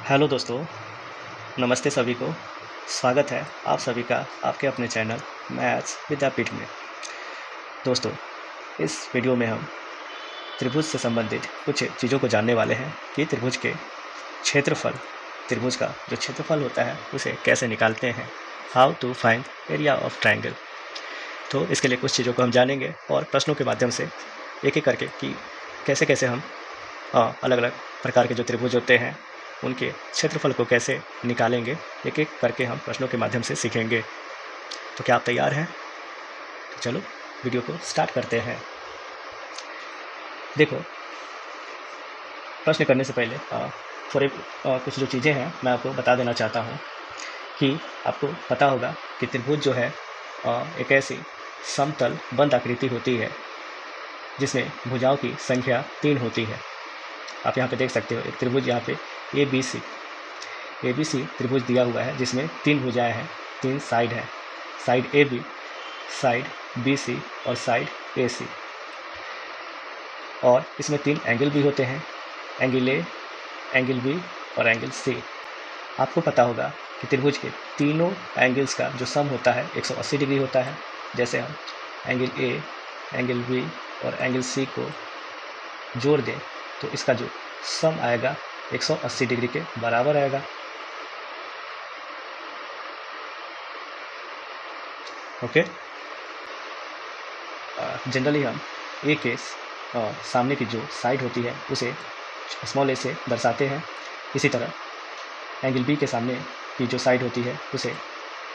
Hello दोस्तों, नमस्ते सभी को। स्वागत है आप सभी का आपके अपने चैनल मैथ्स विद्यापीठ में। दोस्तों, इस वीडियो में हम त्रिभुज से संबंधित कुछ चीज़ों को जानने वाले हैं कि त्रिभुज के क्षेत्रफल, त्रिभुज का जो क्षेत्रफल होता है उसे कैसे निकालते हैं, how to find area of triangle. तो इसके लिए कुछ चीज़ों को हम जानेंगे और प्रश्नों के माध्यम से एक एक करके कि कैसे कैसे हम अलग अलग प्रकार के जो त्रिभुज होते हैं उनके क्षेत्रफल को कैसे निकालेंगे, एक एक करके हम प्रश्नों के माध्यम से सीखेंगे। तो क्या आप तैयार हैं? तो चलो वीडियो को स्टार्ट करते हैं। देखो, प्रश्न करने से पहले थोड़े कुछ जो चीज़ें हैं मैं आपको बता देना चाहता हूँ कि आपको पता होगा कि त्रिभुज जो है एक ऐसी समतल बंद आकृति होती है जिसमें भुजाओं की संख्या 3 होती है। आप यहाँ पे देख सकते हो एक त्रिभुज यहाँ पे ABC त्रिभुज दिया हुआ है जिसमें 3 भुजाएं हैं, 3 साइड हैं, साइड AB, साइड BC और साइड AC। और इसमें 3 एंगल भी होते हैं, एंगल A, एंगल B और एंगल C। आपको पता होगा कि त्रिभुज के तीनों एंगल्स का जो सम होता है 180 डिग्री होता है। जैसे हम एंगल A, एंगल B और एंगल C को जोड़ दें तो इसका जो सम आएगा 180 डिग्री के बराबर आएगा। ओके, जनरली हम ए के सामने की जो साइड होती है उसे स्मॉल ए से दर्शाते हैं। इसी तरह एंगल बी के सामने की जो साइड होती है उसे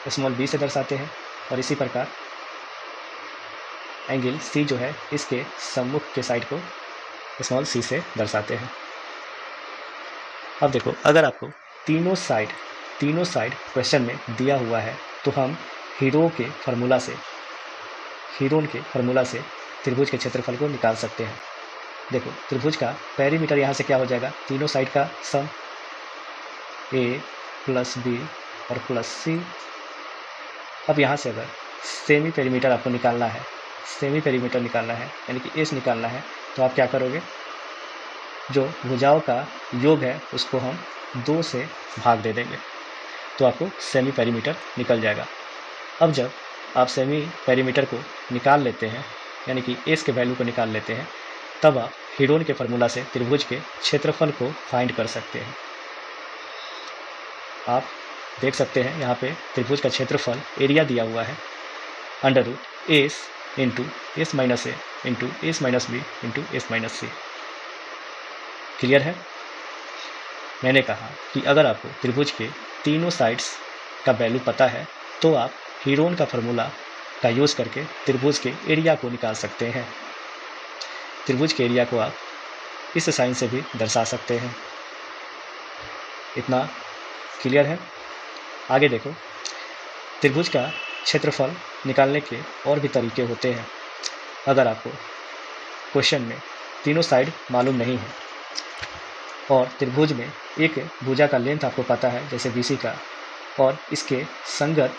स्मॉल बी से दर्शाते हैं और इसी प्रकार एंगल सी जो है इसके सम्मुख के साइड को स्मॉल सी से दर्शाते हैं। अब देखो, अगर आपको तीनों साइड क्वेश्चन में दिया हुआ है तो हम हीरोन के फार्मूला से त्रिभुज के क्षेत्रफल को निकाल सकते हैं। देखो, त्रिभुज का पेरीमीटर यहाँ से क्या हो जाएगा, तीनों साइड का सम A प्लस B और प्लस C। अब यहाँ से अगर सेमी पेरीमीटर आपको निकालना है, यानी कि एस निकालना है, तो आप क्या करोगे, जो भुजाओं का योग है उसको हम 2 से भाग दे देंगे तो आपको सेमी पेरीमीटर निकल जाएगा। अब जब आप सेमी पेरीमीटर को निकाल लेते हैं, यानी कि एस के वैल्यू को निकाल लेते हैं, तब आप हीरोन के फार्मूला से त्रिभुज के क्षेत्रफल को फाइंड कर सकते हैं। आप देख सकते हैं यहाँ पे त्रिभुज का क्षेत्रफल एरिया दिया हुआ है √ S into S minus A into S minus B into S minus C. Clear है? मैंने कहा कि अगर आपको त्रिभुज के तीनों साइड्स का वैल्यू पता है तो आप हीरोन का फार्मूला का यूज़ करके त्रिभुज के एरिया को निकाल सकते हैं। त्रिभुज के एरिया को आप इस साइन से भी दर्शा सकते हैं। इतना क्लियर है? आगे देखो, त्रिभुज का क्षेत्रफल निकालने के और भी तरीके होते हैं। अगर आपको क्वेश्चन में तीनों साइड मालूम नहीं है और त्रिभुज में एक भुजा का लेंथ आपको पता है जैसे BC का, और इसके संगत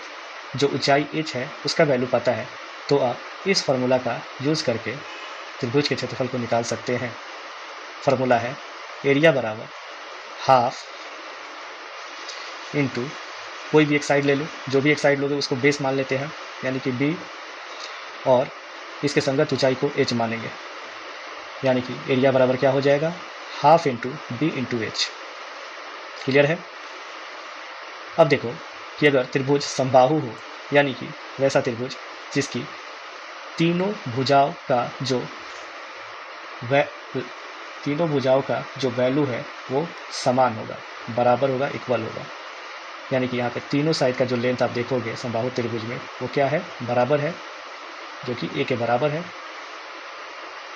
जो ऊंचाई h है उसका वैल्यू पता है, तो आप इस फार्मूला का यूज़ करके त्रिभुज के क्षेत्रफल को निकाल सकते हैं। फार्मूला है एरिया बराबर हाफ इंटू कोई भी एक साइड ले लो, जो भी एक साइड लोगे उसको बेस मान लेते हैं, यानी कि B, और इसके संगत ऊंचाई को h मानेंगे, यानी कि एरिया बराबर क्या हो जाएगा, half into B into H। Clear है? अब देखो कि अगर त्रिभुज समबाहु हो, यानी कि वैसा त्रिभुज जिसकी तीनों भुजाओं का जो वैल्यू है वो समान होगा, बराबर होगा, इक्वल होगा, यानी कि यहाँ पे तीनों साइड का जो लेंथ आप देखोगे समबाहु त्रिभुज में वो क्या है, बराबर है, जो कि a के बराबर है।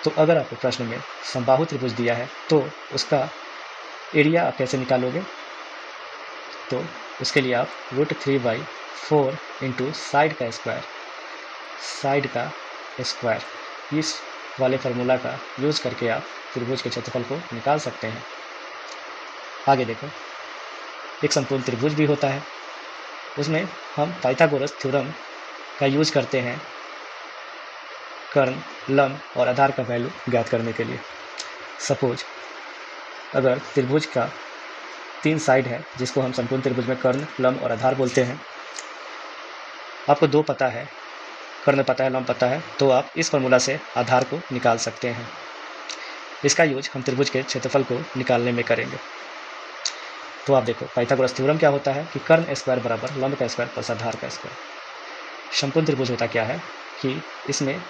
तो अगर आपको प्रश्न में समबाहु त्रिभुज दिया है तो उसका एरिया आप कैसे निकालोगे, तो उसके लिए आप √3/4 इंटू साइड का स्क्वायर इस वाले फार्मूला का यूज़ करके आप त्रिभुज के क्षेत्रफल को निकाल सकते हैं। आगे देखो, एक समकोण त्रिभुज भी होता है, उसमें हम पाइथागोरस थ्योरम का यूज़ करते हैं कर्ण, लंब और आधार का वैल्यू ज्ञात करने के लिए। सपोज अगर त्रिभुज का 3 साइड है जिसको हम समकोण त्रिभुज में कर्ण, लंब और आधार बोलते हैं। आपको 2 पता है, कर्ण पता है, लंब पता है, तो आप इस फॉर्मूला से आधार को निकाल सकते हैं। इसका यूज हम त्रिभुज के क्षेत्रफल को निकालने में करेंगे। तो आप देखो पाइथागोरस थ्योरम क्या होता है कि कर्ण स्क्वायर बराबर लंब का स्क्वायर प्लस आधार का स्क्वायर। समकोण त्रिभुज होता क्या है कि इसमें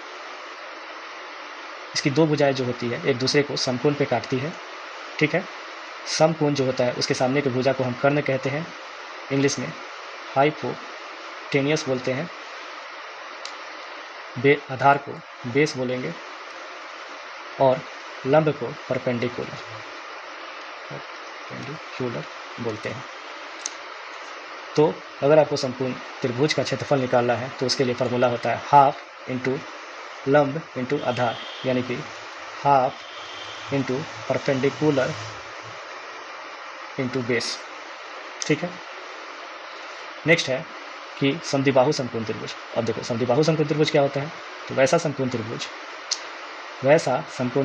इसकी 2 भुजाएं जो होती है एक दूसरे को समकोण पे काटती है, ठीक है। समकोण जो होता है उसके सामने की भुजा को हम कर्ण कहते हैं, इंग्लिश में हाइपोटेनियस बोलते हैं। आधार को बेस बोलेंगे और लंब को परपेंडिकुलर बोलते हैं। तो अगर आपको संपूर्ण त्रिभुज का क्षेत्रफल निकालना है तो उसके लिए फॉर्मूला होता है हाफ इंटू लंब इंटू आधार, यानी कि half into perpendicular into base, ठीक है। नेक्स्ट है कि समद्विबाहु समकोण त्रिभुज। अब देखो समद्विबाहु समकोण त्रिभुज क्या होता है, तो वैसा समकोण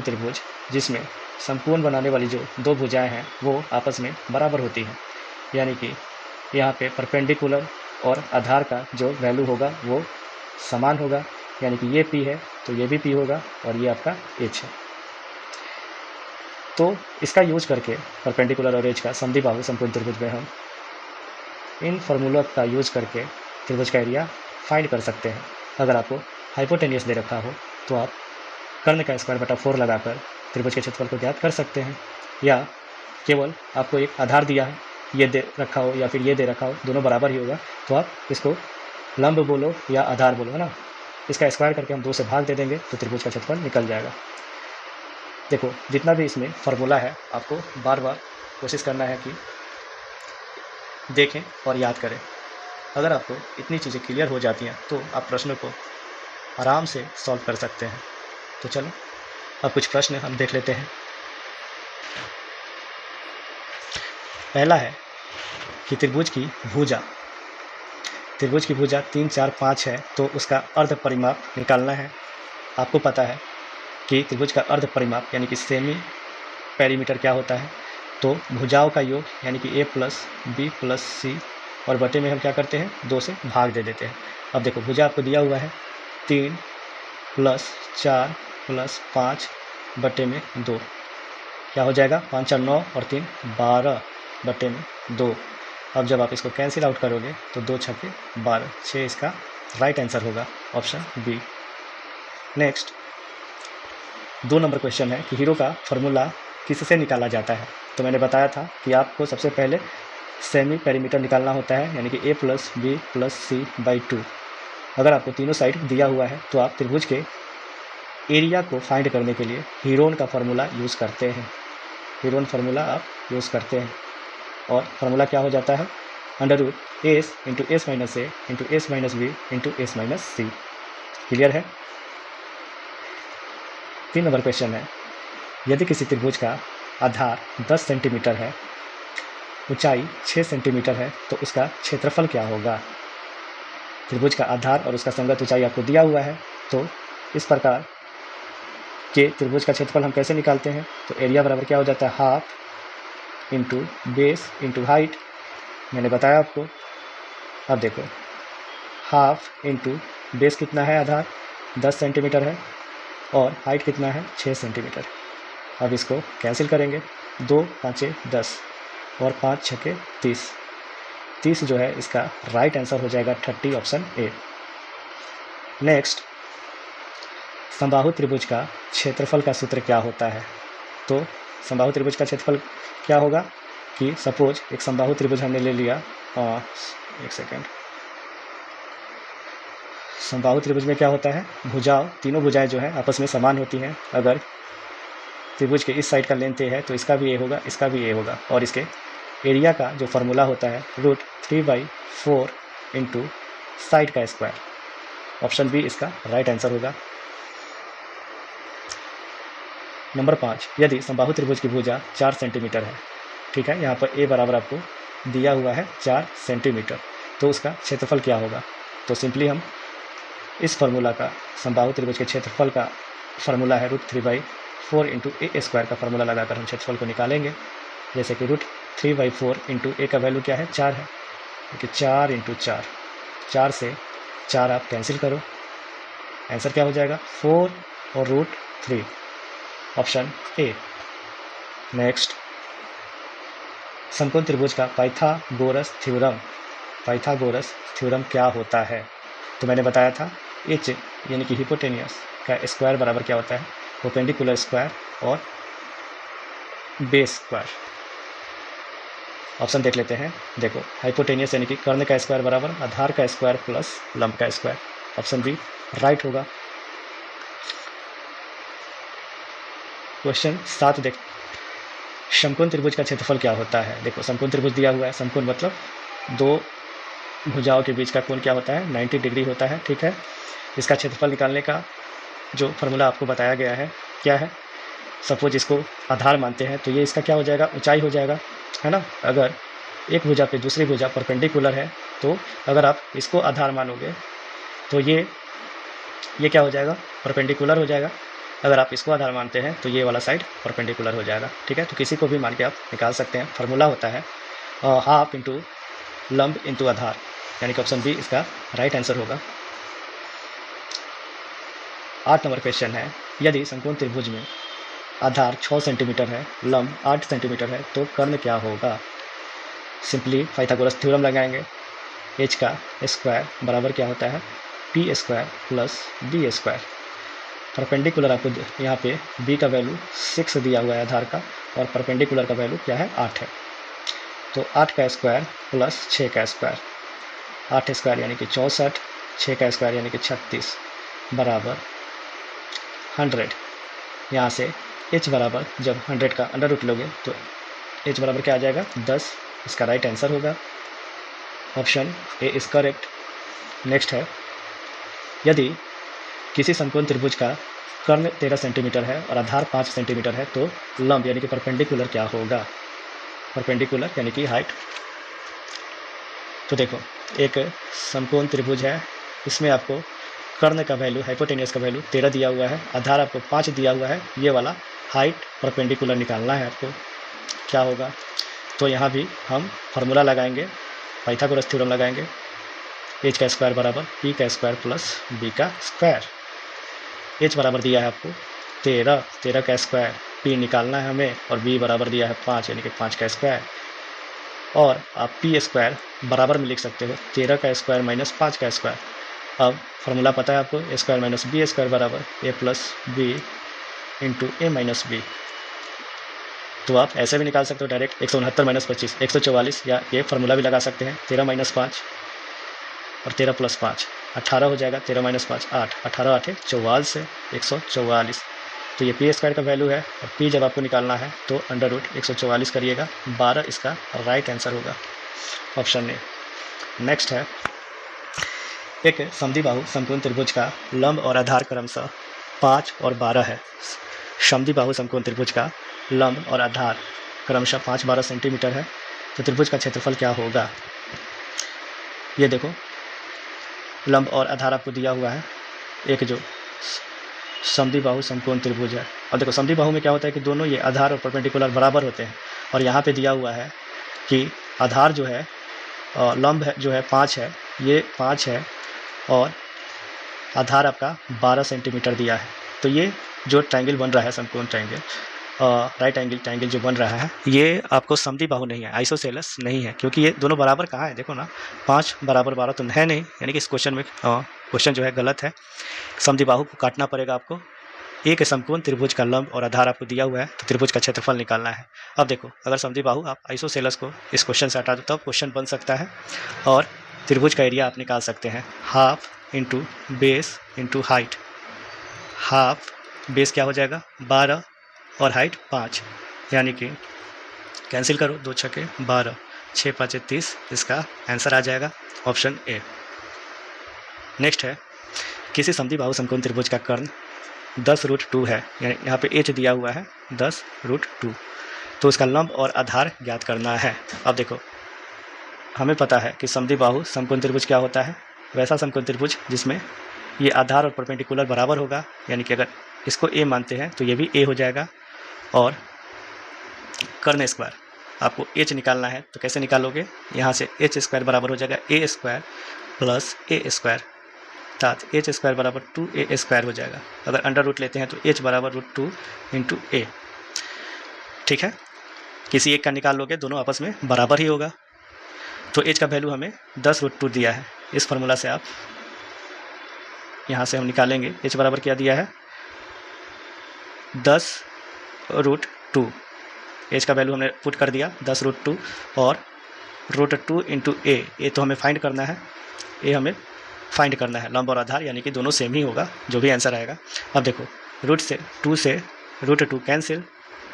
त्रिभुज जिसमें समकोण बनाने वाली जो 2 भुजाएं हैं वो आपस में बराबर होती हैं, यानी कि यहाँ पे परपेंडिकुलर और आधार का जो वैल्यू होगा वो समान होगा, यानी कि ये P है तो ये भी P होगा और ये आपका H है। तो इसका यूज करके परपेंडिकुलर और H का समद्विबाहु समकोण त्रिभुज में हम इन फॉर्मूलों का यूज करके त्रिभुज का एरिया फाइंड कर सकते हैं। अगर आपको हाइपोटेनियस दे रखा हो तो आप कर्ण का स्क्वायर बटा 4 लगाकर त्रिभुज के क्षेत्रफल को ज्ञात कर सकते हैं, या केवल आपको एक आधार दिया है ये दे रखा हो या फिर ये दे रखा हो, दोनों बराबर ही होगा, तो आप इसको लंब बोलो या आधार बोलो, है ना। इसका स्क्वायर करके हम 2 से भाग दे देंगे तो त्रिभुज का क्षेत्रफल निकल जाएगा। देखो जितना भी इसमें फॉर्मूला है आपको बार बार कोशिश करना है कि देखें और याद करें। अगर आपको इतनी चीज़ें क्लियर हो जाती हैं तो आप प्रश्नों को आराम से सॉल्व कर सकते हैं। तो चलो अब कुछ प्रश्न हम देख लेते हैं। पहला है कि त्रिभुज की भुजा 3, 4, 5 है तो उसका अर्ध परिमाप निकालना है। आपको पता है कि त्रिभुज का अर्ध परिमाप यानी कि सेमी पेरीमीटर क्या होता है, तो भुजाओं का योग यानी कि a प्लस बी प्लस सी और बटे में हम क्या करते हैं 2 से भाग दे देते हैं। अब देखो भुजा आपको दिया हुआ है 3 प्लस 4 प्लस 5 बटे में 2, क्या हो जाएगा 5 4 9 और 3 12 बटे में 2। अब जब आप इसको कैंसिल आउट करोगे तो 2 छक्के 12, 6 इसका राइट आंसर होगा, option B. Next 2 number question है कि हीरो का फॉर्मूला किससे निकाला जाता है। तो मैंने बताया था कि आपको सबसे पहले सेमी पेरीमीटर निकालना होता है, यानी कि a plus B plus C by 2। अगर आपको तीनों साइड दिया हुआ है तो आप त्रिभुज के एरिया को फाइंड करने के लिए हीरोन का फॉर्मूला यूज़ करते हैं। हीरोन फार्मूला आप यूज़ करते हैं और फार्मूला क्या हो जाता है √ S into S minus A into S minus B into S minus C. Clear है। 3 नंबर क्वेश्चन है, यदि किसी त्रिभुज का आधार 10 सेंटीमीटर है, ऊंचाई 6 सेंटीमीटर है, तो उसका क्षेत्रफल क्या होगा। त्रिभुज का आधार और उसका संगत ऊंचाई आपको दिया हुआ है, तो इस प्रकार के त्रिभुज का क्षेत्रफल हम कैसे निकालते हैं, तो एरिया बराबर क्या हो जाता है half into base into height. मैंने बताया आपको। अब देखो हाफ इंटू बेस कितना है, आधार 10 सेंटीमीटर है और हाइट कितना है 6 सेंटीमीटर। अब इसको कैंसिल करेंगे, 2 5 10 और 5 6 30। 30 जो है इसका राइट आंसर हो जाएगा 30, ऑप्शन ए। नेक्स्ट समबाहु त्रिभुज का क्षेत्रफल का सूत्र क्या होता है। तो समबाहु त्रिभुज का क्षेत्रफल क्या होगा कि सपोज एक समबाहु त्रिभुज हमने ले लिया, एक सेकेंड। समबाहु त्रिभुज में क्या होता है, भुजाओं तीनों भुजाएं जो है आपस में समान होती हैं। अगर त्रिभुज के इस साइड का लेंथ ए है तो इसका भी ए होगा, इसका भी ए होगा, और इसके एरिया का जो फार्मूला होता है √3/4 इंटू साइड का स्क्वायर। ऑप्शन बी इसका राइट आंसर होगा। नंबर 5, यदि समबाहु त्रिभुज की भुजा 4 सेंटीमीटर है, ठीक है, यहाँ पर ए बराबर आपको दिया हुआ है 4 सेंटीमीटर, तो उसका क्षेत्रफल क्या होगा। तो सिंपली हम इस फार्मूला का समबाहु त्रिभुज के क्षेत्रफल का फार्मूला है √3/4 इंटू ए स्क्वायर का फार्मूला लगाकर हम क्षेत्रफल को निकालेंगे। जैसे कि 3/4 इंटू ए का वैल्यू क्या है 4 है, क्योंकि 4 इंटू 4, 4 से 4 आप कैंसिल करो, आंसर क्या हो जाएगा 4 और √3, ऑप्शन ए। नेक्स्ट, समकोण त्रिभुज का पाइथागोरस थ्योरम क्या होता है? तो मैंने बताया था एच यानी कि हिपोटेनियस का स्क्वायर बराबर क्या होता है, परपेंडिकुलर स्क्वायर और बेस स्क्वायर। ऑप्शन देख लेते हैं। देखो, हाइपोटेनियस यानी कि कर्ण का स्क्वायर बराबर आधार का स्क्वायर प्लस लंब का स्क्वायर, ऑप्शन बी राइट होगा। क्वेश्चन 7 देख, समकोण त्रिभुज का क्षेत्रफल क्या होता है? देखो, समकोण त्रिभुज दिया हुआ है, समकोण मतलब दो भुजाओं के बीच का कोण क्या होता है 90 डिग्री होता है, ठीक है। इसका क्षेत्रफल निकालने का जो फॉर्मूला आपको बताया गया है क्या है, सपोज इसको आधार मानते हैं तो ये इसका क्या हो जाएगा, ऊंचाई हो जाएगा, है ना। अगर एक भुजा पे दूसरी भुजा परपेंडिकुलर है तो अगर आप इसको आधार मानोगे तो ये क्या हो जाएगा, परपेंडिकुलर हो जाएगा। अगर आप इसको आधार मानते हैं तो ये वाला साइड परपेंडिकुलर हो जाएगा, ठीक है। तो किसी को भी मान के आप निकाल सकते हैं। फार्मूला होता है हाफ इंटू लंब इंटू आधार, यानी कि ऑप्शन बी इसका राइट आंसर होगा। 8 नंबर क्वेश्चन है, यदि समकोण त्रिभुज में आधार 6 सेंटीमीटर है, लंब 8 सेंटीमीटर है तो कर्ण क्या होगा? सिंपली पाइथागोरस थ्योरम लगाएंगे। एच का स्क्वायर बराबर क्या होता है P square plus B square. Perpendicular आपको यहाँ पे बी का वैल्यू 6 दिया हुआ है आधार का, और परपेंडिकुलर का वैल्यू क्या है 8 है। तो 8 का स्क्वायर प्लस 6 का स्क्वायर, 8 स्क्वायर यानी कि 64, 6 का स्क्वायर यानी कि 36 बराबर 100। यहाँ से h बराबर जब 100 का अंडर रूट लोगे तो h बराबर क्या आ जाएगा 10, इसका राइट आंसर होगा, option A is correct. Next है, यदि किसी समकोण त्रिभुज का कर्ण 13 सेंटीमीटर है और आधार 5 सेंटीमीटर है तो लंब यानी कि परपेंडिकुलर क्या होगा? परपेंडिकुलर यानी कि हाइट। तो देखो, एक समकोण त्रिभुज है, इसमें आपको कर्ण का वैल्यू हाइपोटेनियस का वैल्यू 13 दिया हुआ है, आधार आपको 5 दिया हुआ है, ये वाला हाइट परपेंडिकुलर निकालना है आपको, क्या होगा? तो यहाँ भी हम फार्मूला लगाएंगे, पाइथागोरस थ्योरम लगाएंगे। एच का स्क्वायर बराबर पी का स्क्वायर प्लस बी का स्क्वायर। एच बराबर दिया है आपको 13, 13 का स्क्वायर, पी निकालना है हमें, और बी बराबर दिया है 5 यानी कि 5 का स्क्वायर। और आप पी स्क्वायर बराबर में लिख सकते हो 13 का स्क्वायर माइनस 5 का स्क्वायर। अब फार्मूला पता है आपको, ए स्क्वायर माइनस बी स्क्वायर बराबर ए प्लस बी इंटू ए माइनस बी। तो आप ऐसे भी निकाल सकते हो डायरेक्ट, 169 माइनस 25 144, या ये फार्मूला भी लगा सकते हैं 13 माइनस 5 और 13 प्लस 5 18 हो जाएगा, 13 माइनस 5 8, 18 8 44 से 144। तो ये पी स्क्वायर का वैल्यू है, और पी जब आपको निकालना है तो अंडर रूट 144 करिएगा, 12 इसका राइट आंसर होगा, ऑप्शन ए। नेक्स्ट है, एक समद्विबाहु समकोण त्रिभुज का लंब और आधार क्रमशः 5 और 12 है। समद्विबाहु समकोण त्रिभुज का लंब और आधार क्रमशः 5-12 सेंटीमीटर है, तो त्रिभुज का क्षेत्रफल क्या होगा? ये देखो, लंब और आधार आपको दिया हुआ है, एक जो समद्विबाहु समकोण त्रिभुज है। और देखो, समद्विबाहु में क्या होता है कि दोनों ये आधार और परपेंडिकुलर बराबर होते हैं, और यहाँ पे दिया हुआ है कि आधार जो है लंब है जो है 5 है, ये 5 है, और आधार आपका 12 सेंटीमीटर दिया है। तो ये जो ट्रायंगल बन रहा है, समकोण ट्रायंगल, राइट एंगल ट्रायंगल जो बन रहा है, ये आपको समद्विबाहु नहीं है, आइसोसेलेस नहीं है, क्योंकि ये दोनों बराबर कहाँ है, देखो ना, 5 बराबर 12 तो है नहीं, यानी कि इस क्वेश्चन में क्वेश्चन जो है गलत है। समद्विबाहु को काटना पड़ेगा आपको। एक समकोण त्रिभुज का लंब और आधार आपको दिया हुआ है, तो त्रिभुज का क्षेत्रफल निकालना है। अब देखो, अगर समद्विबाहु आप आइसोसेलेस को इस क्वेश्चन से हटा दो तब क्वेश्चन बन सकता है, और त्रिभुज का एरिया आप निकाल सकते हैं, half into base into height. Half base क्या हो जाएगा 12 और हाइट 5, यानी कि कैंसिल करो, 2 छक्के 12, 6 5 30, इसका आंसर आ जाएगा, ऑप्शन ए। नेक्स्ट है, किसी समद्विबाहु समकोण त्रिभुज का कर्ण 10√2 है, यानी यहाँ पे एच दिया हुआ है 10√2, तो उसका लंब और आधार ज्ञात करना है। अब देखो, हमें पता है कि समद्विबाहु समकोण त्रिभुज क्या होता है, वैसा समकोण त्रिभुज जिसमें ये आधार और परपेंडिकुलर बराबर होगा, यानी कि अगर इसको ए मानते हैं तो ये भी ए हो जाएगा, और कर्ण स्क्वायर आपको एच निकालना है तो कैसे निकालोगे, यहाँ से एच स्क्वायर बराबर हो जाएगा ए स्क्वायर प्लस ए स्क्वायर, अर्थात एच स्क्वायर बराबर 2a स्क्वायर हो जाएगा। अगर अंडर रूट लेते हैं तो एच बराबर √2 इंटू ए। ठीक है, किसी एक का निकाल लोगे, दोनों आपस में बराबर ही होगा। तो एच का वैल्यू हमें 10√2 दिया है। इस फार्मूला से आप यहाँ से हम निकालेंगे, एच बराबर क्या दिया है 10√2। एच का वैल्यू हमने पुट कर दिया 10√2 और √2 इंटू ए तो हमें फाइंड करना है, ए हमें फाइंड करना है, लंब और आधार, यानी कि दोनों सेम ही होगा जो भी आंसर आएगा। अब देखो √2 से √2 कैंसिल,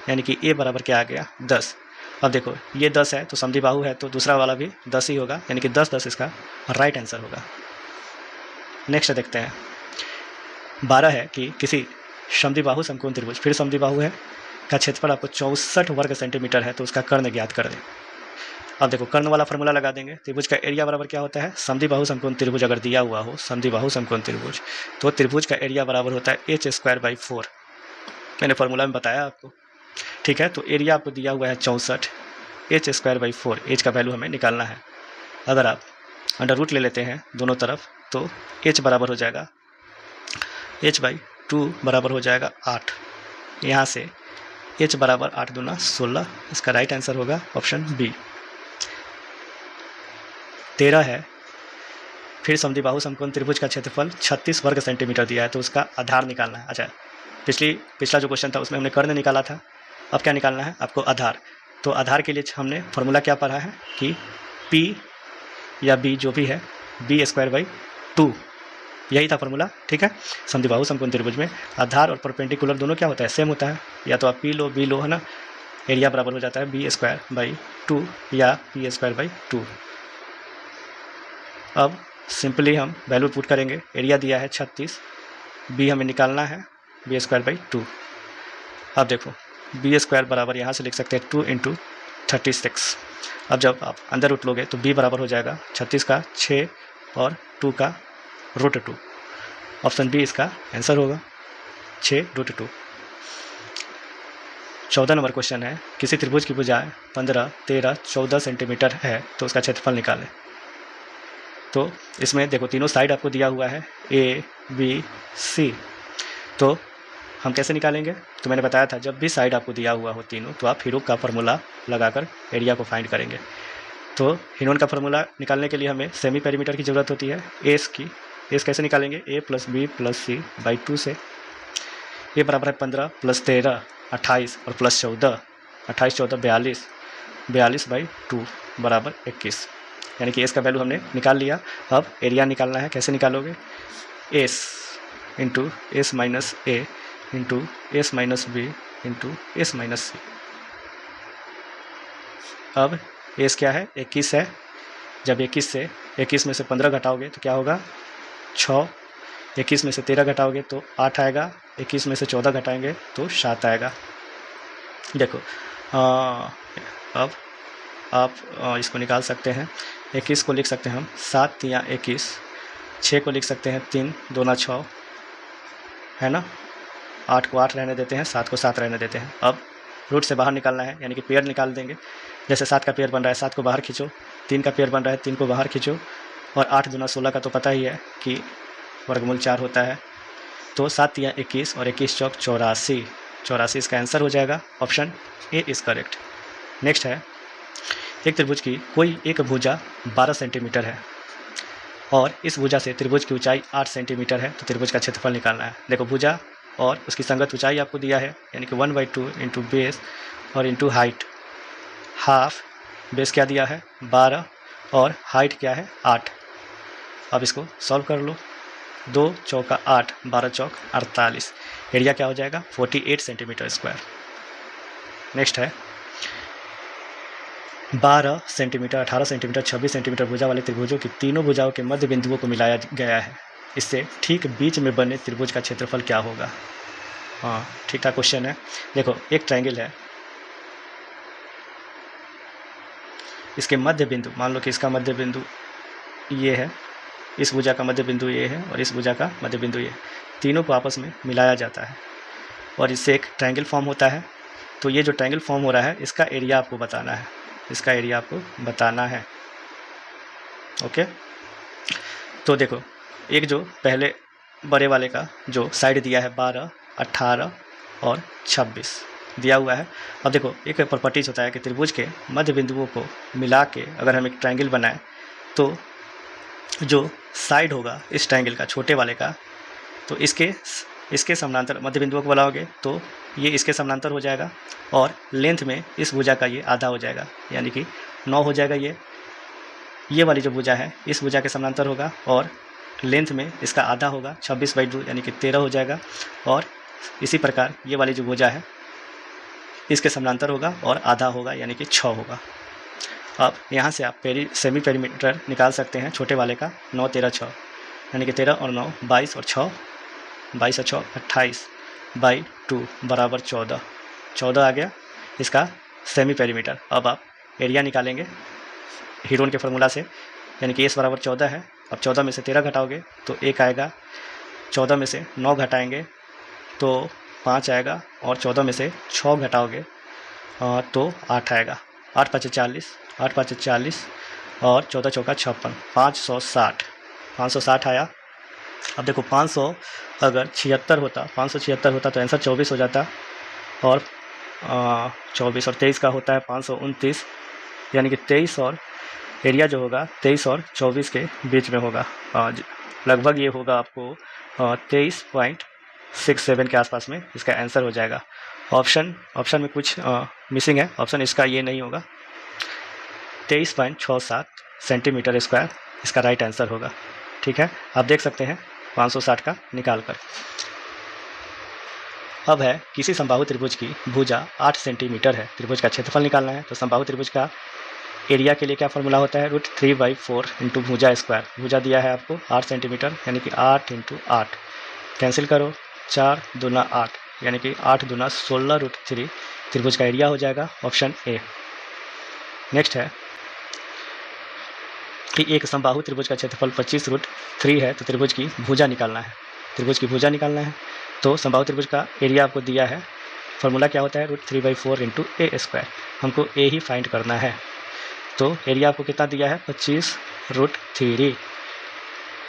यानी कि ए बराबर क्या आ गया 10। अब देखो ये 10 है तो समद्विबाहु है तो दूसरा वाला भी 10 ही होगा, यानी कि 10 इसका राइट आंसर होगा। नेक्स्ट देखते हैं 12 है कि किसी समद्विबाहु समकोण त्रिभुज, फिर समद्विबाहु है, का क्षेत्रफल आपको 64 वर्ग सेंटीमीटर है तो उसका कर्ण ज्ञात कर दें। अब देखो कर्ण वाला फार्मूला लगा देंगे। त्रिभुज का एरिया बराबर क्या होता है, समद्विबाहु समकोण त्रिभुज अगर दिया हुआ हो, समद्विबाहु समकोण त्रिभुज, तो त्रिभुज का एरिया बराबर होता है h²/4। मैंने फार्मूला में बताया आपको। ठीक है, तो एरिया आपको दिया हुआ है 64, h²/4, एच का वैल्यू हमें निकालना है। अगर आप अंडर रूट ले लेते हैं दोनों तरफ तो h बराबर हो जाएगा h/2 बराबर हो जाएगा 8। यहाँ से h बराबर 8 दूना 16, इसका राइट आंसर होगा ऑप्शन बी। 13 है, फिर समद्विबाहु समकोण त्रिभुज का क्षेत्रफल 36 वर्ग सेंटीमीटर दिया है तो उसका आधार निकालना है। अच्छा, पिछला जो क्वेश्चन था उसमें हमने कर्ण निकाला था, अब क्या निकालना है आपको आधार। तो आधार के लिए हमने फॉर्मूला क्या पढ़ा है कि P या B जो भी है b²/2, यही था फार्मूला। ठीक है, समद्विबाहु समकोण त्रिभुज में आधार और परपेंडिकुलर दोनों क्या होता है, सेम होता है। या तो आप P लो, B लो, है ना, एरिया बराबर हो जाता है b²/2 या p²/2। अब सिंपली हम वैल्यू पुट करेंगे, एरिया दिया है 36, b हमें निकालना है b²/2। अब देखो b² बराबर यहाँ से लिख सकते हैं 2 इंटू 36। अब जब आप अंदर रूट लोगे तो b बराबर हो जाएगा 36 का 6 और 2 का √2। ऑप्शन बी इसका आंसर होगा 6√2। 14 नंबर क्वेश्चन है, किसी त्रिभुज की भुजाएं 15, 13, 14 सेंटीमीटर है तो उसका क्षेत्रफल निकालें। तो इसमें देखो तीनों साइड आपको दिया हुआ है ए बी सी, तो हम कैसे निकालेंगे, तो मैंने बताया था जब भी साइड आपको दिया हुआ हो तीनों तो आप हीरोक का फार्मूला लगाकर एरिया को फाइंड करेंगे। तो हिनोन का फार्मूला निकालने के लिए हमें सेमी पेरीमीटर की ज़रूरत होती है, एस की। एस कैसे निकालेंगे, a + b + c/2 से। ए बराबर है 15 + 13 28 और +14, 28 14 42, 42/2 बराबर 21, यानी कि एस का वैल्यू हमने निकाल लिया। अब एरिया निकालना है, कैसे निकालोगे, S into S minus A into S minus B into S minus C. अब एस क्या है 21 है, जब 21 में से 15 घटाओगे तो क्या होगा 6, 21 में से 13 घटाओगे तो 8 आएगा, 21 में से 14 घटाएंगे तो 7 आएगा। देखो अब आप इसको निकाल सकते हैं, 21 को लिख सकते हैं हम 7 या 21, 6 को लिख सकते हैं 3 2 6, है ना, 8 को 8 रहने देते हैं, 7 को 7 रहने देते हैं। अब रूट से बाहर निकालना है, यानी कि पेयर निकाल देंगे। जैसे 7 का पेयर बन रहा है 7 को बाहर खींचो, 3 का पेयर बन रहा है 3 को बाहर खींचो, और 8 दूना 16 का तो पता ही है कि वर्गमूल 4 होता है। तो 7 या 21 और 21 चौक 84, 84 इसका आंसर हो जाएगा, option A is correct. Next है, एक त्रिभुज की कोई एक भुजा 12 सेंटीमीटर है और इस भुजा से त्रिभुज की ऊंचाई 8 सेंटीमीटर है तो त्रिभुज का क्षेत्रफल निकालना है। देखो भुजा और उसकी संगत ऊंचाई आपको दिया है, यानी कि 1/2 इंटू बेस और इंटू हाइट, हाफ बेस क्या दिया है 12 और हाइट क्या है 8। अब इसको सॉल्व कर लो, 2 चौका 8, 12 चौक 48, एरिया क्या हो जाएगा 48 सेंटीमीटर स्क्वायर। नेक्स्ट है 12 सेंटीमीटर, 18 सेंटीमीटर, 26 सेंटीमीटर भुजा वाले त्रिभुजों की तीनों भुजाओं के मध्य बिंदुओं को मिलाया गया है, इससे ठीक बीच में बने त्रिभुज का क्षेत्रफल क्या होगा। हाँ ठीक ठाक क्वेश्चन है। देखो एक ट्रायंगल है, इसके मध्य बिंदु, मान लो कि इसका मध्य बिंदु ये है, इस भुजा का मध्य बिंदु ये है और इस भुजा का मध्य बिंदु ये, तीनों को आपस में मिलाया जाता है और इससे एक ट्रायंगल फॉर्म होता है। तो ये जो ट्रायंगल फॉर्म हो रहा है इसका एरिया आपको बताना है, इसका एरिया आपको बताना है। ओके, तो देखो एक जो पहले बड़े वाले का जो साइड दिया है 12, 18 और 26 दिया हुआ है। अब देखो एक प्रॉपर्टीज होता है कि त्रिभुज के मध्य बिंदुओं को मिला के अगर हम एक ट्रायंगल बनाएं तो जो साइड होगा इस ट्रायंगल का छोटे वाले का, तो इसके समानांतर मध्य बिंदुओं को बनाओगे तो ये इसके समानांतर हो जाएगा और लेंथ में इस भुजा का ये आधा हो जाएगा, यानी कि 9 हो जाएगा। ये वाली जो भुजा है इस भुजा के समानांतर होगा और लेंथ में इसका आधा होगा, 26/2 यानी कि 13 हो जाएगा। और इसी प्रकार ये वाली जो भुजा है इसके समानांतर होगा और आधा होगा, यानी कि 6 होगा। अब यहाँ से आप सेमी पेरीमीटर निकाल सकते हैं छोटे वाले का, 9, 13, 6 यानी कि 13 और 9 22 और 6 22 और 6 28/2 बराबर 14, 14 आ गया इसका सेमी पेरीमीटर। अब आप एरिया निकालेंगे हीरोन के फार्मूला से, यानी कि एस बराबर 14 है। अब 14 में से 13 घटाओगे तो 1 आएगा, 14 में से 9 घटाएंगे तो 5 आएगा और 14 में से 6 घटाओगे तो 8 आएगा। 8 5 40, 8 5 40 और 14 चौका 56, 560 आया। अब देखो 500 अगर 76 होता, 576 होता तो आंसर 24 हो जाता और 24 और 23 का होता है 529, यानी कि 23 और एरिया जो होगा 23 और 24 के बीच में होगा। लगभग ये होगा आपको 23.67 के आसपास में इसका आंसर हो जाएगा। ऑप्शन में कुछ मिसिंग है, ऑप्शन इसका ये नहीं होगा। 23.67 सेंटीमीटर स्क्वायर इसका राइट आंसर होगा। ठीक है, आप देख सकते हैं 560 का निकाल कर। अब है किसी समबाहु त्रिभुज की भुजा 8 सेंटीमीटर है, त्रिभुज का क्षेत्रफल निकालना है। तो समबाहु त्रिभुज का एरिया के लिए क्या फॉर्मूला होता है, √3/4 इंटू भुजा स्क्वायर। भुजा दिया है आपको 8 सेंटीमीटर, यानी कि 8 इंटू 8 कैंसिल करो, 4 दूना 8 यानी कि 8 दूना 16√3 त्रिभुज का एरिया हो जाएगा, ऑप्शन ए। नेक्स्ट है कि एक समबाहु त्रिभुज का क्षेत्रफल 25√3 है, तो त्रिभुज की भुजा निकालना है, त्रिभुज की भुजा निकालना है। तो समबाहु त्रिभुज का एरिया आपको दिया है, फॉर्मूला क्या होता है, √3/4 इंटू ए स्क्वायर। हमको ए ही फाइंड करना है। तो एरिया आपको कितना दिया है, 25√3,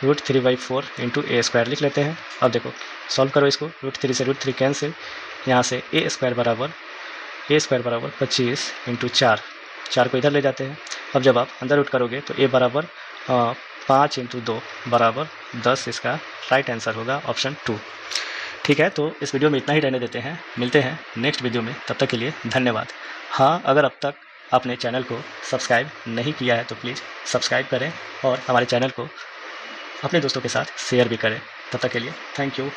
√3/4 इंटू ए स्क्वायर लिख लेते हैं। अब देखो सॉल्व करो इसको, √3 से √3 कैंसिल, यहाँ से ए स्क्वायर बराबर 25 इंटू 4, 4 को इधर ले जाते हैं। अब जब आप अंदर रूट करोगे तो ए बराबर 5 इंटू 2 बराबर 10 इसका राइट आंसर होगा, ऑप्शन 2। ठीक है, तो इस वीडियो में इतना ही रहने देते हैं, मिलते हैं नेक्स्ट वीडियो में, तब तक के लिए धन्यवाद। हाँ, अगर अब तक आपने चैनल को सब्सक्राइब नहीं किया है तो प्लीज़ सब्सक्राइब करें और हमारे चैनल को अपने दोस्तों के साथ शेयर भी करें। तब तक के लिए थैंक यू।